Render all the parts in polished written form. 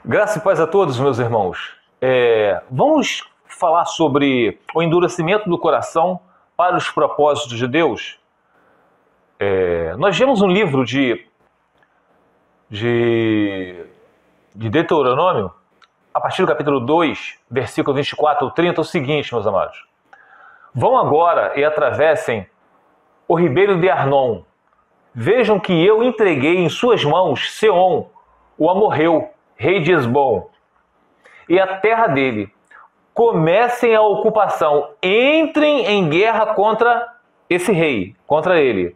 Graça e paz a todos, meus irmãos. Vamos falar sobre o endurecimento do coração para os propósitos de Deus. Nós vemos um livro de Deuteronômio, a partir do capítulo 2, versículo 24 ao 30, o seguinte, meus amados. Vão agora e atravessem o ribeiro de Arnon. Vejam que eu entreguei em suas mãos Seom, o amorreu, rei de Hesbom, e a terra dele. Comecem a ocupação, entrem em guerra contra esse rei, contra ele.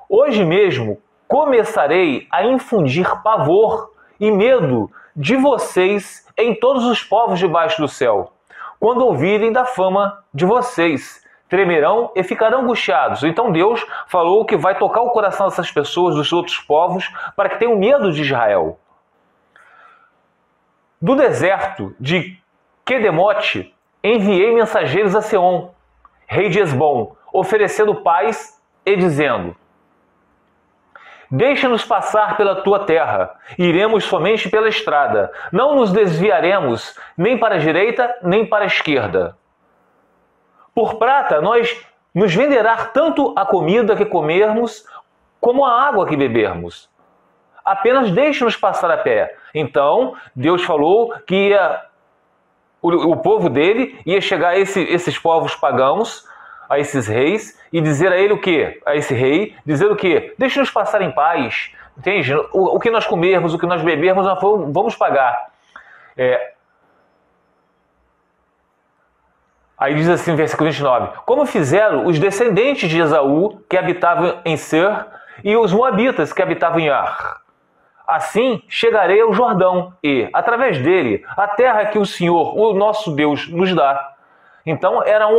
Hoje mesmo começarei a infundir pavor e medo de vocês em todos os povos debaixo do céu. Quando ouvirem da fama de vocês, tremerão e ficarão angustiados. Então Deus falou que vai tocar o coração dessas pessoas, dos outros povos, para que tenham medo de Israel. Do deserto de Quedemote, enviei mensageiros a Seom, rei de Hesbom, oferecendo paz e dizendo: deixa-nos passar pela tua terra, iremos somente pela estrada, não nos desviaremos nem para a direita nem para a esquerda. Por prata nos venderá tanto a comida que comermos como a água que bebermos. Apenas deixe-nos passar a pé. Então, Deus falou que o povo dele ia chegar a esses povos pagãos, a esses reis, e dizer a ele o quê? A esse rei, dizer o quê? Deixe-nos passar em paz. Entende? O que nós comermos, o que nós bebermos, nós vamos pagar. Aí diz assim no versículo 29, como fizeram os descendentes de Esaú, que habitavam em Ser, e os moabitas, que habitavam em Ar. Assim chegarei ao Jordão e, através dele, a terra que o Senhor, o nosso Deus, nos dá. Então era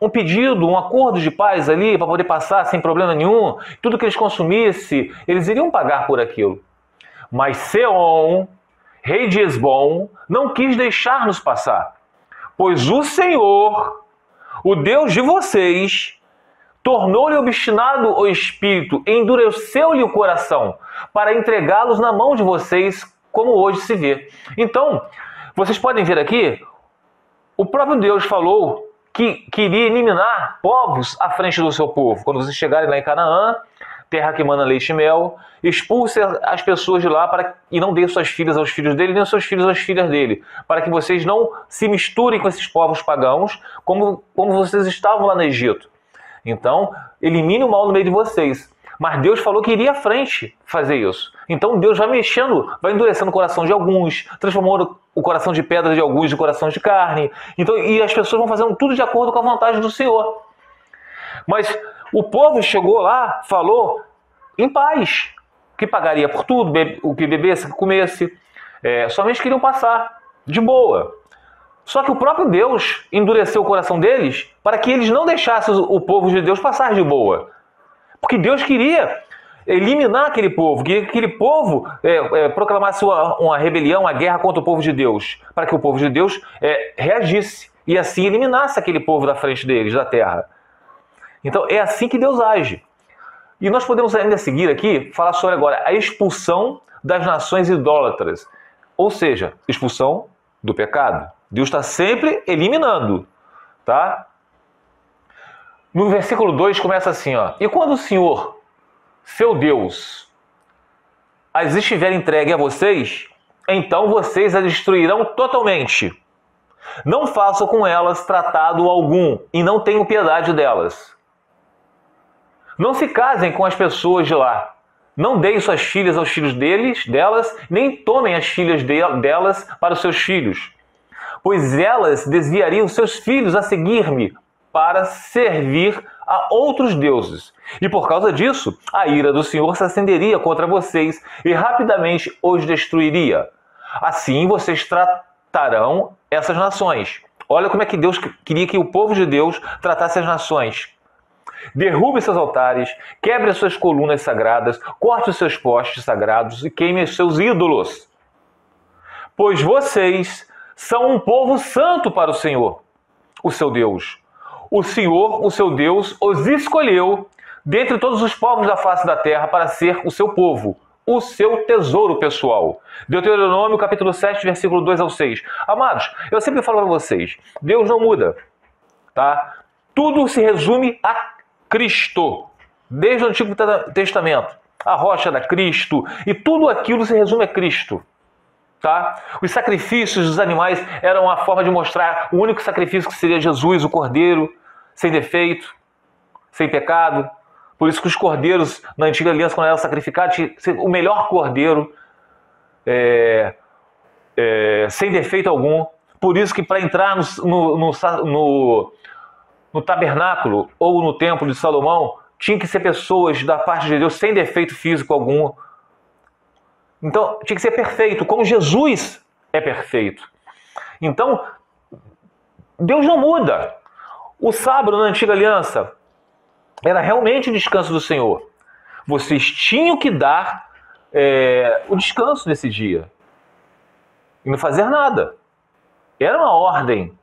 um pedido, um acordo de paz ali, para poder passar sem problema nenhum. Tudo que eles consumissem, eles iriam pagar por aquilo. Mas Seom, rei de Hesbom, não quis deixar-nos passar. Pois o Senhor, o Deus de vocês, tornou-lhe obstinado o espírito, endureceu-lhe o coração, para entregá-los na mão de vocês, como hoje se vê. Então, vocês podem ver aqui, o próprio Deus falou que queria eliminar povos à frente do seu povo. Quando vocês chegarem lá em Canaã, terra que emana leite e mel, expulse as pessoas de lá e não dê suas filhas aos filhos dele, nem seus filhos às filhas dele, para que vocês não se misturem com esses povos pagãos, como vocês estavam lá no Egito. Então, elimine o mal no meio de vocês. Mas Deus falou que iria à frente fazer isso. Então Deus vai mexendo, vai endurecendo o coração de alguns, transformando o coração de pedra de alguns em coração de carne. Então, e as pessoas vão fazendo tudo de acordo com a vontade do Senhor. Mas o povo chegou lá, falou em paz, que pagaria por tudo, o que bebesse, o que comesse. Somente queriam passar de boa. Só que o próprio Deus endureceu o coração deles para que eles não deixassem o povo de Deus passar de boa. Porque Deus queria eliminar aquele povo, queria que aquele povo proclamasse uma rebelião, uma guerra contra o povo de Deus, para que o povo de Deus reagisse e assim eliminasse aquele povo da frente deles, da terra. Então é assim que Deus age. E nós podemos ainda seguir aqui, falar sobre agora a expulsão das nações idólatras, ou seja, expulsão do pecado. Deus está sempre eliminando, tá? No versículo 2 começa assim, ó. E quando o Senhor, seu Deus, as estiver entregue a vocês, então vocês as destruirão totalmente. Não façam com elas tratado algum e não tenham piedade delas. Não se casem com as pessoas de lá. Não deem suas filhas aos filhos delas, nem tomem as filhas delas para os seus filhos. Pois elas desviariam seus filhos a seguir-me para servir a outros deuses. E por causa disso, a ira do Senhor se acenderia contra vocês e rapidamente os destruiria. Assim vocês tratarão essas nações. Olha como é que Deus queria que o povo de Deus tratasse as nações. Derrube seus altares, quebre as suas colunas sagradas, corte os seus postes sagrados e queime os seus ídolos. Pois vocês são um povo santo para o Senhor, o seu Deus. O Senhor, o seu Deus, os escolheu dentre todos os povos da face da terra para ser o seu povo, o seu tesouro pessoal. Deuteronômio capítulo 7, versículo 2 ao 6. Amados, eu sempre falo para vocês, Deus não muda, tá? Tudo se resume a Cristo, desde o Antigo Testamento. A rocha da Cristo, e tudo aquilo se resume a Cristo. Tá? Os sacrifícios dos animais eram uma forma de mostrar o único sacrifício que seria Jesus, o Cordeiro, sem defeito, sem pecado. Por isso que os cordeiros, na antiga aliança, quando eram sacrificados, tinha o melhor cordeiro, sem defeito algum. Por isso que para entrar no tabernáculo ou no templo de Salomão, tinha que ser pessoas da parte de Deus sem defeito físico algum. Então, tinha que ser perfeito, como Jesus é perfeito. Então, Deus não muda. O sábado na antiga aliança era realmente o descanso do Senhor. Vocês tinham que dar o descanso nesse dia. E não fazer nada. Era uma ordem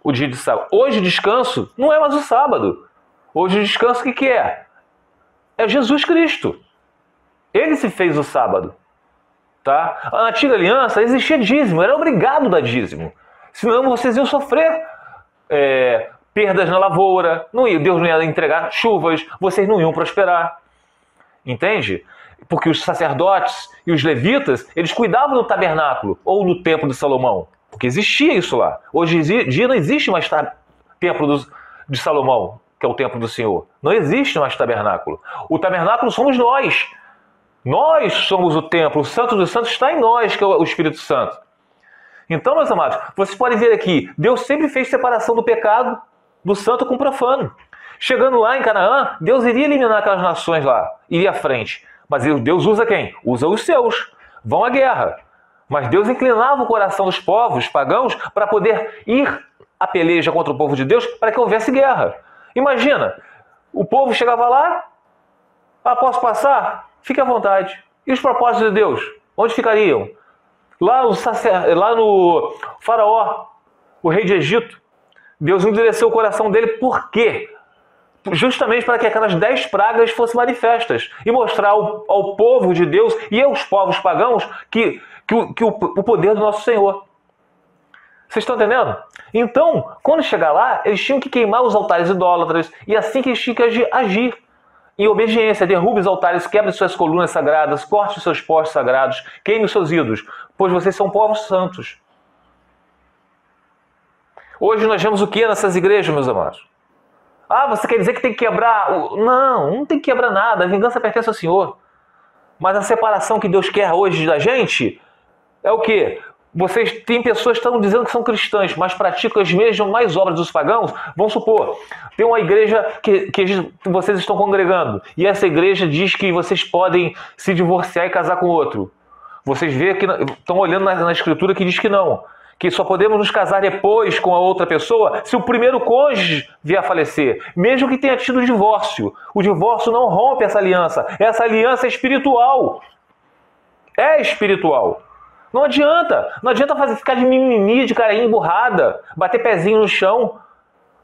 o dia de sábado. Hoje o descanso não é mais o sábado. Hoje o descanso o que é? É Jesus Cristo. Ele se fez o sábado. Tá? Na antiga aliança existia dízimo, era obrigado a dar dízimo. Senão vocês iam sofrer perdas na lavoura, Deus não ia entregar chuvas, vocês não iam prosperar. Entende? Porque os sacerdotes e os levitas, eles cuidavam do tabernáculo ou no templo de Salomão. Porque existia isso lá. Hoje em dia não existe mais templo de Salomão, que é o templo do Senhor. Não existe mais tabernáculo. O tabernáculo somos nós. Nós somos o templo, o Santo dos Santos está em nós, que é o Espírito Santo. Então, meus amados, vocês podem ver aqui, Deus sempre fez separação do pecado, do santo com o profano. Chegando lá em Canaã, Deus iria eliminar aquelas nações lá, iria à frente. Mas Deus usa quem? Usa os seus, vão à guerra. Mas Deus inclinava o coração dos povos pagãos para poder ir à peleja contra o povo de Deus, para que houvesse guerra. Imagina, o povo chegava lá, posso passar? Fique à vontade. E os propósitos de Deus? Onde ficariam? Lá no faraó, o rei de Egito. Deus endureceu o coração dele. Por quê? Justamente para que aquelas 10 pragas fossem manifestas. E mostrar ao povo de Deus e aos povos pagãos o poder do nosso Senhor. Vocês estão entendendo? Então, quando chegar lá, eles tinham que queimar os altares idólatras. E assim que eles tinham que agir. Em obediência, derrube os altares, quebre suas colunas sagradas, corte os seus postes sagrados, queime os seus ídolos, pois vocês são povos santos. Hoje nós vemos o que nessas igrejas, meus amados? Você quer dizer que tem que quebrar? Não tem que quebrar nada, a vingança pertence ao Senhor. Mas a separação que Deus quer hoje da gente é o quê? Tem pessoas que estão dizendo que são cristãs, mas praticam as mesmas obras dos pagãos. Vamos supor, tem uma igreja que vocês estão congregando, e essa igreja diz que vocês podem se divorciar e casar com outro. Vocês veem que estão olhando na escritura que diz que não, que só podemos nos casar depois com a outra pessoa se o primeiro cônjuge vier a falecer, mesmo que tenha tido divórcio. O divórcio não rompe essa aliança é espiritual. É espiritual. Não adianta ficar de mimimi, de carinha emburrada, bater pezinho no chão.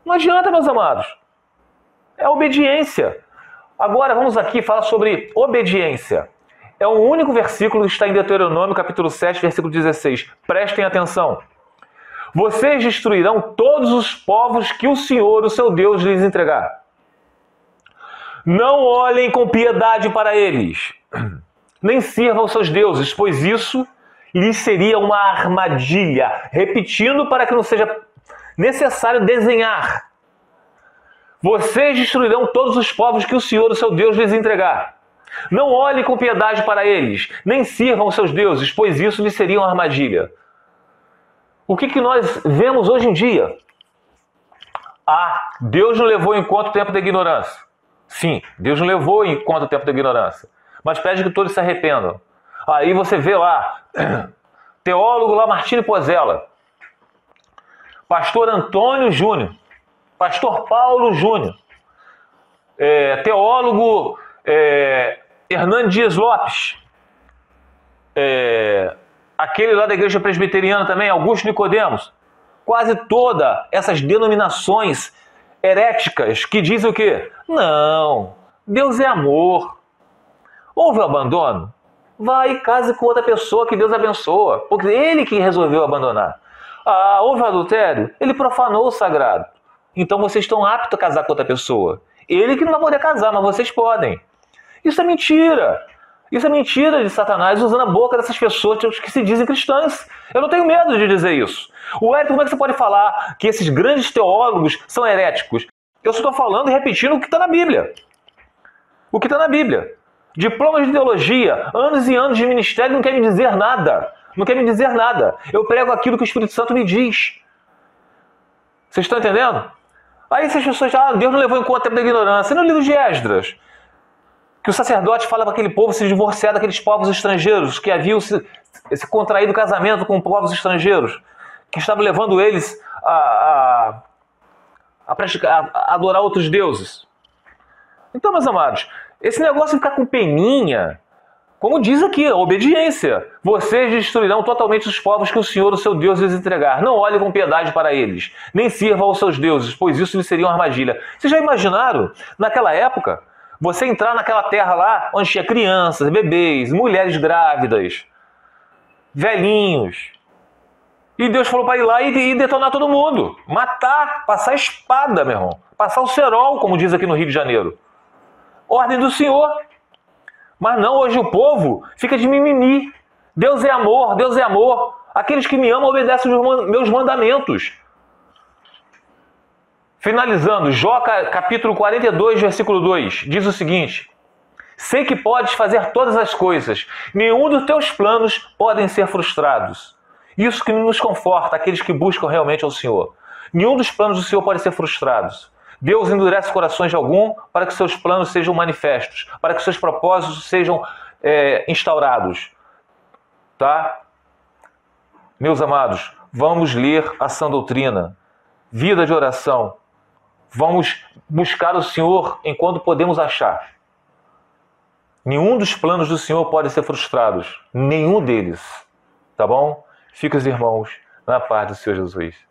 Não adianta, meus amados. É obediência. Agora vamos aqui falar sobre obediência. É o único versículo que está em Deuteronômio, capítulo 7, versículo 16. Prestem atenção. Vocês destruirão todos os povos que o Senhor, o seu Deus, lhes entregar. Não olhem com piedade para eles, nem sirvam os seus deuses, pois isso lhes seria uma armadilha. Repetindo para que não seja necessário desenhar. Vocês destruirão todos os povos que o Senhor, o seu Deus, lhes entregar. Não olhem com piedade para eles, nem sirvam os seus deuses, pois isso lhes seria uma armadilha. O que nós vemos hoje em dia? Deus não levou em conta o tempo da ignorância. Sim, Deus não levou em conta o tempo da ignorância. Mas pede que todos se arrependam. Aí você vê lá, teólogo Lamartine Pozella, pastor Antônio Júnior, pastor Paulo Júnior, teólogo Hernando Dias Lopes, aquele lá da igreja presbiteriana também, Augusto Nicodemos, quase todas essas denominações heréticas que dizem o quê? Não, Deus é amor. Houve o abandono? vai e case com outra pessoa que Deus abençoa, porque ele que resolveu abandonar. Ah, houve adultério? Ele profanou o sagrado. Então vocês estão aptos a casar com outra pessoa. Ele que não vai poder casar, mas vocês podem. Isso é mentira. Isso é mentira de Satanás usando a boca dessas pessoas que se dizem cristãs. Eu não tenho medo de dizer isso. O Hélio, como é que você pode falar que esses grandes teólogos são heréticos? Eu só estou falando e repetindo o que está na Bíblia. O que está na Bíblia. Diplomas de teologia, anos e anos de ministério não quer me dizer nada. Não quer me dizer nada. Eu prego aquilo que o Espírito Santo me diz. Vocês estão entendendo? Aí essas pessoas Deus não levou em conta o tempo da ignorância. No livro de Esdras, que o sacerdote fala para aquele povo se divorciar daqueles povos estrangeiros que haviam esse contraído casamento com povos estrangeiros, que estavam levando eles a adorar outros deuses. Então, meus amados, esse negócio de ficar com peninha, como diz aqui, a obediência. Vocês destruirão totalmente os povos que o Senhor, o seu Deus, lhes entregar. Não olhe com piedade para eles, nem sirva aos seus deuses, pois isso lhes seria uma armadilha. Vocês já imaginaram, naquela época, você entrar naquela terra lá, onde tinha crianças, bebês, mulheres grávidas, velhinhos, e Deus falou para ir lá e detonar todo mundo. Matar, passar a espada, meu irmão. Passar o cerol, como diz aqui no Rio de Janeiro. Ordem do Senhor. Mas não, hoje o povo fica de mimimi. Deus é amor, Deus é amor. Aqueles que me amam obedecem os meus mandamentos. Finalizando, Jó capítulo 42, versículo 2, diz o seguinte: sei que podes fazer todas as coisas, nenhum dos teus planos podem ser frustrados. Isso que nos conforta, aqueles que buscam realmente ao Senhor. Nenhum dos planos do Senhor pode ser frustrados. Deus endurece corações de algum para que seus planos sejam manifestos, para que seus propósitos sejam instaurados. Tá? Meus amados, vamos ler a sã doutrina, vida de oração. Vamos buscar o Senhor enquanto podemos achar. Nenhum dos planos do Senhor pode ser frustrados. Nenhum deles. Tá bom? Fica os irmãos na paz do Senhor Jesus.